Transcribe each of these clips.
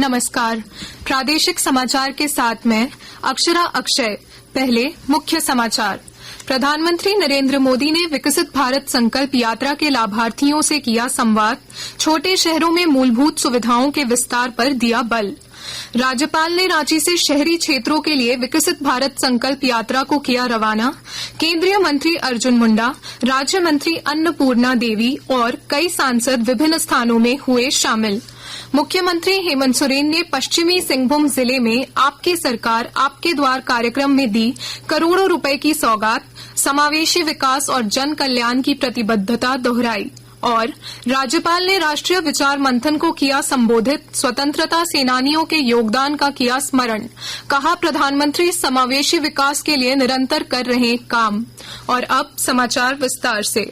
नमस्कार। प्रादेशिक समाचार के साथ मैं अक्षरा अक्षय। पहले मुख्य समाचार। प्रधानमंत्री नरेंद्र मोदी ने विकसित भारत संकल्प यात्रा के लाभार्थियों से किया संवाद। छोटे शहरों में मूलभूत सुविधाओं के विस्तार पर दिया बल। राज्यपाल ने रांची से शहरी क्षेत्रों के लिए विकसित भारत संकल्प यात्रा को किया रवाना। केंद्रीय मंत्री अर्जुन मुंडा, राज्य मंत्री अन्नपूर्णा देवी और कई सांसद विभिन्न स्थानों में हुए शामिल। मुख्यमंत्री हेमंत सोरेन ने पश्चिमी सिंहभूम जिले में आपकी सरकार आपके द्वार कार्यक्रम में दी करोड़ों रुपए की सौगात। समावेशी विकास और जन कल्याण की प्रतिबद्धता दोहराई। और राज्यपाल ने राष्ट्रीय विचार मंथन को किया संबोधित। स्वतंत्रता सेनानियों के योगदान का किया स्मरण। कहा, प्रधानमंत्री समावेशी विकास के लिए निरंतर कर रहे काम। और अब समाचार विस्तार से।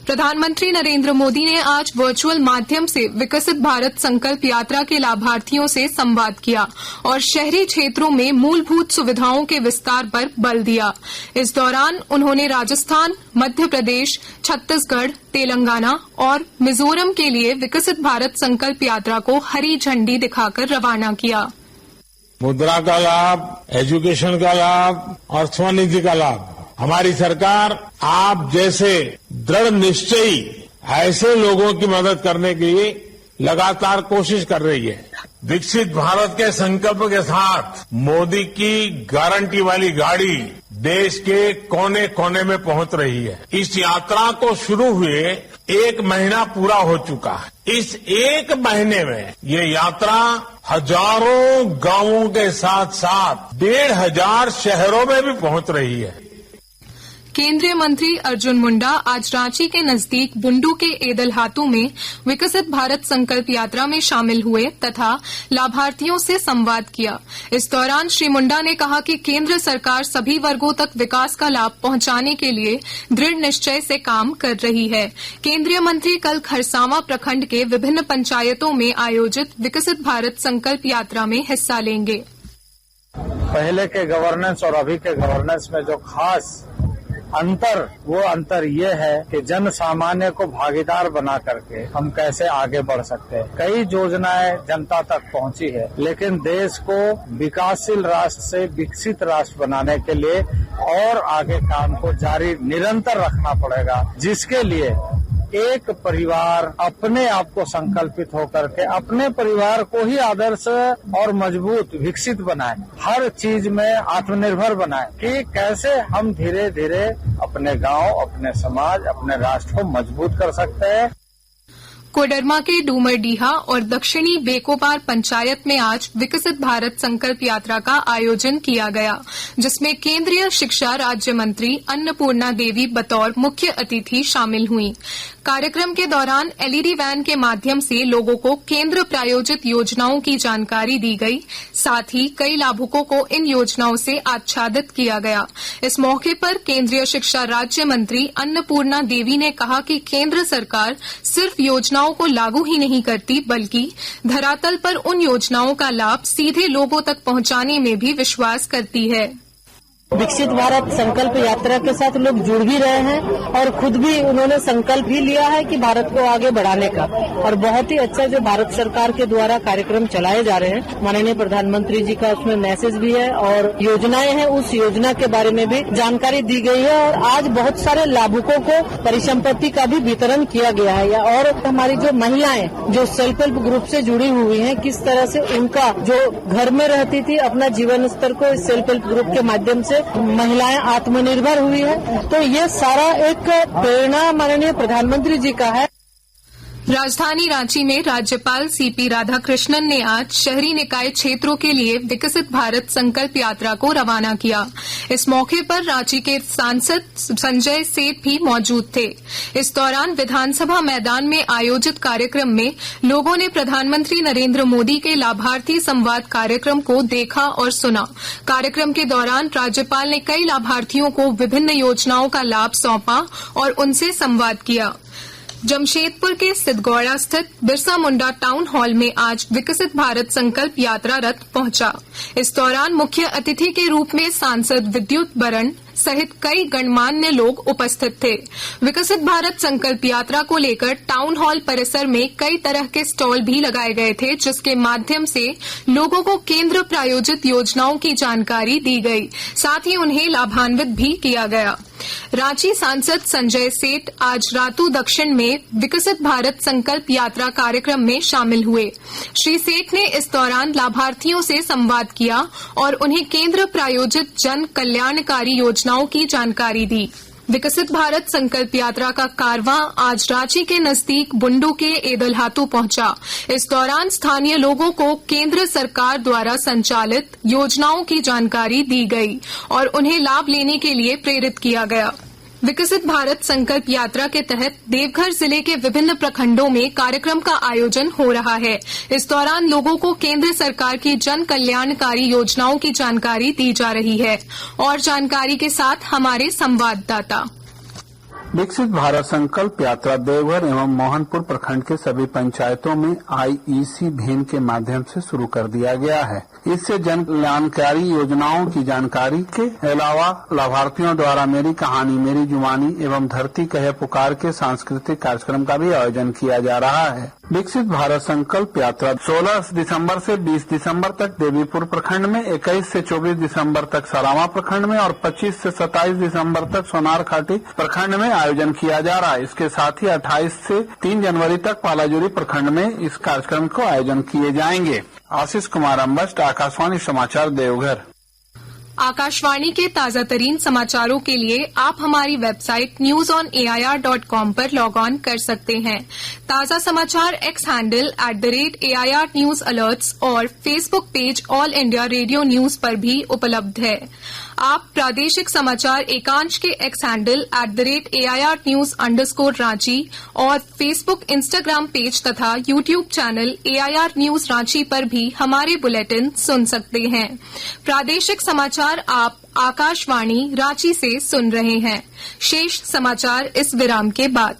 प्रधानमंत्री नरेंद्र मोदी ने आज वर्चुअल माध्यम से विकसित भारत संकल्प यात्रा के लाभार्थियों से संवाद किया और शहरी क्षेत्रों में मूलभूत सुविधाओं के विस्तार पर बल दिया। इस दौरान उन्होंने राजस्थान, मध्य प्रदेश, छत्तीसगढ़, तेलंगाना और मिजोरम के लिए विकसित भारत संकल्प यात्रा को हरी झंडी दिखाकर रवाना किया। मुद्रा का लाभ, एजुकेशन का लाभ और स्वनिधि का लाभ। हमारी सरकार आप जैसे दृढ़ निश्चयी ऐसे लोगों की मदद करने के लिए लगातार कोशिश कर रही है। विकसित भारत के संकल्प के साथ मोदी की गारंटी वाली गाड़ी देश के कोने कोने में पहुंच रही है। इस यात्रा को शुरू हुए 1 महीना पूरा हो चुका है। इस 1 महीने में ये यात्रा हजारों गांवों के साथ साथ 1,500 शहरों में भी पहुंच रही है। केंद्रीय मंत्री अर्जुन मुंडा आज रांची के नजदीक बुंडू के एदलहातू में विकसित भारत संकल्प यात्रा में शामिल हुए तथा लाभार्थियों से संवाद किया। इस दौरान श्री मुंडा ने कहा कि केंद्र सरकार सभी वर्गों तक विकास का लाभ पहुंचाने के लिए दृढ़ निश्चय से काम कर रही है। केंद्रीय मंत्री कल खरसावां प्रखंड के विभिन्न पंचायतों में आयोजित विकसित भारत संकल्प यात्रा में हिस्सा लेंगे। पहले के गवर्नेंस और अभी के गवर्नेंस में जो खास वो अंतर ये है कि जन सामान्य को भागीदार बना करके हम कैसे आगे बढ़ सकते हैं। कई योजनाएं जनता तक पहुंची है, लेकिन देश को विकासशील राष्ट्र से विकसित राष्ट्र बनाने के लिए और आगे काम को जारी निरंतर रखना पड़ेगा, जिसके लिए एक परिवार अपने आप को संकल्पित होकर के अपने परिवार को ही आदर्श और मजबूत विकसित बनाए, हर चीज में आत्मनिर्भर बनाए कि कैसे हम धीरे धीरे अपने गांव, अपने समाज, अपने राष्ट्र को मजबूत कर सकते हैं। कोडरमा के डूमरडीहा और दक्षिणी बेकोपार पंचायत में आज विकसित भारत संकल्प यात्रा का आयोजन किया गया, जिसमें केंद्रीय शिक्षा राज्य मंत्री अन्नपूर्णा देवी बतौर मुख्य अतिथि शामिल हुईं। कार्यक्रम के दौरान एलईडी वैन के माध्यम से लोगों को केंद्र प्रायोजित योजनाओं की जानकारी दी गई। साथ ही कई लाभुकों को इन योजनाओं से आच्छादित किया गया। इस मौके पर केंद्रीय शिक्षा राज्य मंत्री अन्नपूर्णा देवी ने कहा कि केंद्र सरकार सिर्फ योजनाओं को लागू ही नहीं करती, बल्कि धरातल पर उन योजनाओं का लाभ सीधे लोगों तक पहुंचाने में भी विश्वास करती है। विकसित भारत संकल्प यात्रा के साथ लोग जुड़ भी रहे हैं और खुद भी उन्होंने संकल्प भी लिया है कि भारत को आगे बढ़ाने का। और बहुत ही अच्छा जो भारत सरकार के द्वारा कार्यक्रम चलाए जा रहे हैं, माननीय प्रधानमंत्री जी का उसमें मैसेज भी है और योजनाएं हैं, उस योजना के बारे में भी जानकारी दी गई है। और आज बहुत सारे लाभुकों को परिसंपत्ति का भी वितरण किया गया है। और हमारी जो महिलाएं जो सेल्फ हेल्प ग्रुप से जुड़ी हुई हैं, किस तरह से उनका जो घर में रहती थी अपना जीवन स्तर को इस सेल्फ हेल्प ग्रुप के माध्यम से महिलाएं आत्मनिर्भर हुई है। तो ये सारा एक प्रेरणा माननीय प्रधानमंत्री जी का है। राजधानी रांची में राज्यपाल सीपी राधाकृष्णन ने आज शहरी निकाय क्षेत्रों के लिए विकसित भारत संकल्प यात्रा को रवाना किया। इस मौके पर रांची के सांसद संजय सेठ भी मौजूद थे। इस दौरान विधानसभा मैदान में आयोजित कार्यक्रम में लोगों ने प्रधानमंत्री नरेंद्र मोदी के लाभार्थी संवाद कार्यक्रम को देखा और सुना। कार्यक्रम के दौरान राज्यपाल ने कई लाभार्थियों को विभिन्न योजनाओं का लाभ सौंपा और उनसे संवाद किया। जमशेदपुर के सिद्धगौड़ा स्थित बिरसा मुंडा टाउन हॉल में आज विकसित भारत संकल्प यात्रा रथ पहुंचा। इस दौरान मुख्य अतिथि के रूप में सांसद विद्युत बरण, सहित कई गणमान्य लोग उपस्थित थे। विकसित भारत संकल्प यात्रा को लेकर टाउन हॉल परिसर में कई तरह के स्टॉल भी लगाए गए थे, जिसके माध्यम से लोगों को केंद्र प्रायोजित योजनाओं की जानकारी दी गई, साथ ही उन्हें लाभान्वित भी किया गया। रांची सांसद संजय सेठ आज रातू दक्षिण में विकसित भारत संकल्प यात्रा कार्यक्रम में शामिल हुए। श्री सेठ ने इस दौरान लाभार्थियों से संवाद किया और उन्हें केंद्र प्रायोजित जन कल्याणकारी योजनाओं की जानकारी दी। विकसित भारत संकल्प यात्रा का कारवां आज रांची के नजदीक बुंडू के एदलहातू पहुंचा। इस दौरान स्थानीय लोगों को केंद्र सरकार द्वारा संचालित योजनाओं की जानकारी दी गई और उन्हें लाभ लेने के लिए प्रेरित किया गया। विकसित भारत संकल्प यात्रा के तहत देवघर जिले के विभिन्न प्रखंडों में कार्यक्रम का आयोजन हो रहा है। इस दौरान लोगों को केंद्र सरकार की जन कल्याणकारी योजनाओं की जानकारी दी जा रही है। और जानकारी के साथ हमारे संवाददाता। विकसित भारत संकल्प यात्रा देवघर एवं मोहनपुर प्रखंड के सभी पंचायतों में IEC वैन के माध्यम से शुरू कर दिया गया है। इससे जन कल्याणकारी योजनाओं की जानकारी के अलावा लाभार्थियों द्वारा मेरी कहानी मेरी जुबानी एवं धरती कहे पुकार के सांस्कृतिक कार्यक्रम का भी आयोजन किया जा रहा है। विकसित भारत संकल्प यात्रा 16 दिसंबर से 20 दिसंबर तक देवीपुर प्रखंड में, 21 से 24 दिसंबर तक सरावा प्रखंड में और 25 से 27 दिसंबर तक सोनारखाटी प्रखंड में आयोजन किया जा रहा है। इसके साथ ही 28 से 3 जनवरी तक पालाजुरी प्रखंड में इस कार्यक्रम को आयोजन किए जाएंगे। आशीष कुमार अम्बस्ट, आकाशवाणी समाचार देवघर। आकाशवाणी के ताजा तरीन समाचारों के लिए आप हमारी वेबसाइट newsonair.com पर लॉग ऑन कर सकते हैं। ताजा समाचार x handle @AIR News Alerts और Facebook page all India radio news पर भी उपलब्ध है। आप प्रादेशिक समाचार एकांश के एक्स हैंडल @AIR News_Ranchi और फेसबुक, इंस्टाग्राम पेज तथा YouTube channel AIR News Ranchi पर भी हमारे बुलेटिन सुन सकते हैं। प्रादेशिक समाचार आप आकाशवाणी रांची से सुन रहे हैं। शेष समाचार इस विराम के बाद।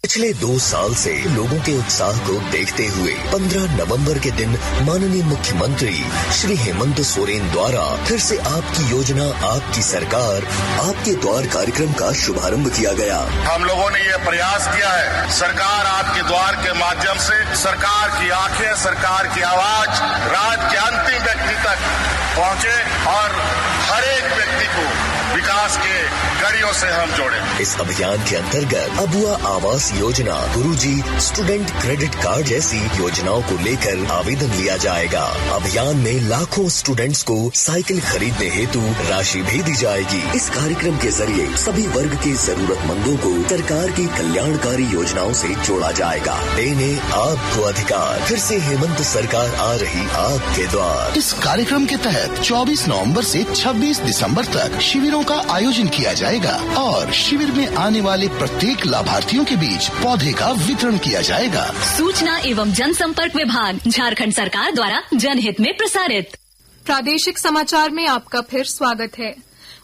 पिछले 2 साल से लोगों के उत्साह को देखते हुए 15 नवंबर के दिन माननीय मुख्यमंत्री श्री हेमंत सोरेन द्वारा फिर से आपकी योजना आपकी सरकार आपके द्वार कार्यक्रम का शुभारंभ किया गया। हम लोगों ने ये प्रयास किया है, सरकार आपके द्वार के माध्यम से सरकार की आंखें, सरकार की आवाज राज्य के अंतिम व्यक्ति तक पहुंचे और हर एक व्यक्ति को विकास के कड़ियों से हम जोड़े। इस अभियान के अंतर्गत अबुआ आवास योजना, गुरुजी स्टूडेंट क्रेडिट कार्ड जैसी योजनाओं को लेकर आवेदन लिया जाएगा। अभियान में लाखों स्टूडेंट्स को साइकिल खरीदने हेतु राशि भी दी जाएगी। इस कार्यक्रम के जरिए सभी वर्ग के जरूरतमंदों को सरकार की कल्याणकारी योजनाओं से जोड़ा जाएगा। देने आपको अधिकार, फिर से हेमंत सरकार आ रही आपके द्वार। इस कार्यक्रम के तहत 24 नवंबर से 26 दिसंबर तक शिविरों का आयोजन किया जाएगा और शिविर में आने वाले प्रत्येक लाभार्थियों के बीच पौधे का वितरण किया जाएगा। सूचना एवं जनसंपर्क विभाग, झारखंड सरकार द्वारा जनहित में प्रसारित। प्रादेशिक समाचार में आपका फिर स्वागत है।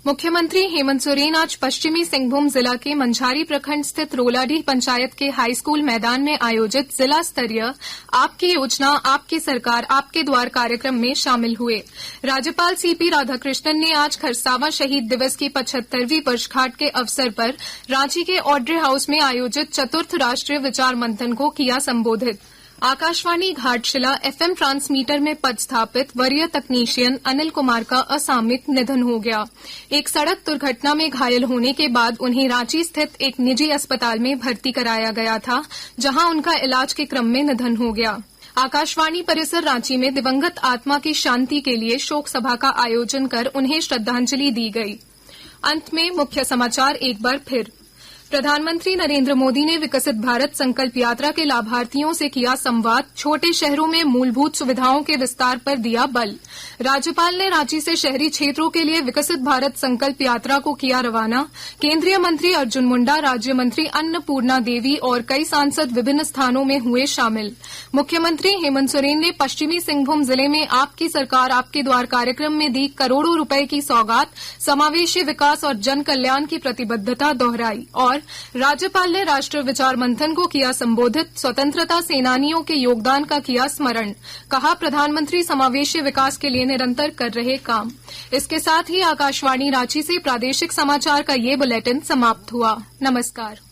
मुख्यमंत्री हेमंत सोरेन आज पश्चिमी सिंहभूम जिला के मंझारी प्रखंड स्थित रोलाडीह पंचायत के हाई स्कूल मैदान में आयोजित जिला स्तरीय आपकी योजना आपकी सरकार आपके द्वार कार्यक्रम में शामिल हुए। राज्यपाल CP राधाकृष्णन ने आज खरसावां शहीद दिवस की 75वीं वर्षगांठ के अवसर पर रांची के ऑड्रे हाउस में आयोजित चतुर्थ राष्ट्रीय विचार मंथन को किया संबोधित। आकाशवाणी घाटशिला FM ट्रांसमीटर में पदस्थापित वरीय तकनीशियन अनिल कुमार का असामयिक निधन हो गया। एक सड़क दुर्घटना में घायल होने के बाद उन्हें रांची स्थित एक निजी अस्पताल में भर्ती कराया गया था, जहां उनका इलाज के क्रम में निधन हो गया। आकाशवाणी परिसर रांची में दिवंगत आत्मा की शांति के लिए शोक सभा का आयोजन कर उन्हें श्रद्धांजलि दी गई। अंत में मुख्य समाचार एक बार फिर। प्रधानमंत्री नरेंद्र मोदी ने विकसित भारत संकल्प यात्रा के लाभार्थियों से किया संवाद। छोटे शहरों में मूलभूत सुविधाओं के विस्तार पर दिया बल। राज्यपाल ने रांची से शहरी क्षेत्रों के लिए विकसित भारत संकल्प यात्रा को किया रवाना। केंद्रीय मंत्री अर्जुन मुंडा, राज्य मंत्री अन्नपूर्णा देवी और कई सांसद विभिन्न स्थानों में हुए शामिल। मुख्यमंत्री हेमंत सोरेन ने पश्चिमी सिंहभूम जिले में आपकी सरकार आपके द्वार कार्यक्रम में दी करोड़ों रुपए की सौगात, समावेशी विकास और जन कल्याण की प्रतिबद्धता दोहराई। और राज्यपाल ने राष्ट्रीय विचार मंथन को किया संबोधित। स्वतंत्रता सेनानियों के योगदान का किया स्मरण। कहा, प्रधानमंत्री समावेशी विकास के के लिए निरंतर कर रहे काम। इसके साथ ही आकाशवाणी रांची से प्रादेशिक समाचार का ये बुलेटिन समाप्त हुआ। नमस्कार।